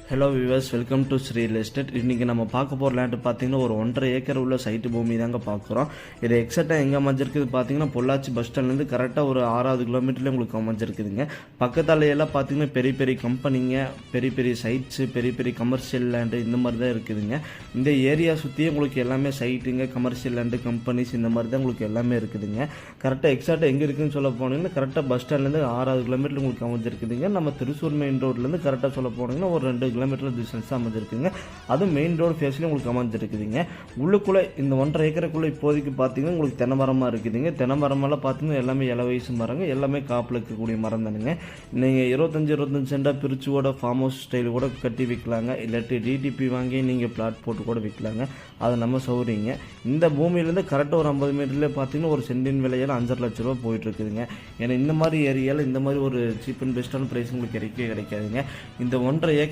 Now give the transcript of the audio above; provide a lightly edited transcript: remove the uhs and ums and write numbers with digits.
Hello viewers, welcome to Sri real estate. இன்றைக்கி நம்ம பார்க்க போகிற லேண்டு பார்த்தீங்கன்னா ஒரு 1.5 ஏக்கர் உள்ள சைட்டு பூமி தாங்க பார்க்குறோம். இது எக்ஸாக்டாக எங்கே அமைஞ்சிருக்குது பார்த்தீங்கன்னா பொள்ளாச்சி பஸ் ஸ்டாண்ட்லேருந்து கரெக்டாக ஒரு 6வது கிலோமீட்டரில் உங்களுக்கு அமைஞ்சிருக்குதுங்க. பக்கத்தாலையெல்லாம் பார்த்தீங்கன்னா பெரிய பெரிய கம்பெனிங்க, பெரிய பெரிய சைட்ஸு, பெரிய பெரிய கமர்ஷியல் லேண்டு இந்த மாதிரி தான் இருக்குதுங்க. இந்த ஏரியா சுற்றியே உங்களுக்கு எல்லாமே சைட்டுங்க, கமர்ஷியல் லேண்டு, கம்பெனிஸ் இந்த மாதிரி தான் உங்களுக்கு எல்லாமே இருக்குதுங்க. கரெக்டாக எக்ஸாக்டாக எங்கே இருக்குதுன்னு சொல்ல போனீங்கன்னா கரெக்டாக பஸ் ஸ்டாண்ட்லேருந்து 6வது கிலோமீட்டர் உங்களுக்கு அமைஞ்சிருக்குதுங்க. நம்ம திருச்சூர் மெயின் ரோட்லேருந்து கரெக்டாக சொல்ல போனீங்கன்னா ஒரு 2 கிலோமீட்டர் டிஸ்டன்ஸ் அமைஞ்சிருக்குங்க. அதுவும் மெயின் ரோடு ஃபேஸ்லேயும் உங்களுக்கு அமைஞ்சிருக்குதுங்க. உள்ளுக்குள்ளே இந்த 1.5 ஏக்கருக்குள்ளே இப்போதைக்கு பார்த்தீங்கன்னா உங்களுக்கு தென்னை மரமாக இருக்குதுங்க. தென்னை மரமெல்லாம் பார்த்தீங்கன்னா எல்லாமே இலை வயசு மரங்க, எல்லாமே காப்பில் இருக்கக்கூடிய மரம் தானுங்க. நீங்கள் 25 சென்டாக பிரித்து கூட ஃபார்ம் ஹவுஸ் ஸ்டைல் கூட கட்டி விற்கலாங்க. இல்லாட்டி டிடிபி வாங்கி நீங்கள் பிளாட் போட்டு கூட விற்கலாங்க. அதை நம்ம சௌகரியங்க. இந்த பூமியிலேருந்து கரெக்டாக ஒரு 50 மீட்டர்லேயே பார்த்தீங்கன்னா ஒரு சென்டின் விலையால் 5.5 லட்ச ரூபா போயிட்டுருக்குதுங்க. ஏன்னா இந்த மாதிரி ஏரியாவில் இந்த மாதிரி ஒரு சீப் அண்ட் பெஸ்ட்டான ப்ரைஸ் உங்களுக்கு கிடைக்கவே கிடைக்காதுங்க. இந்த 1.5 ஏக்கரா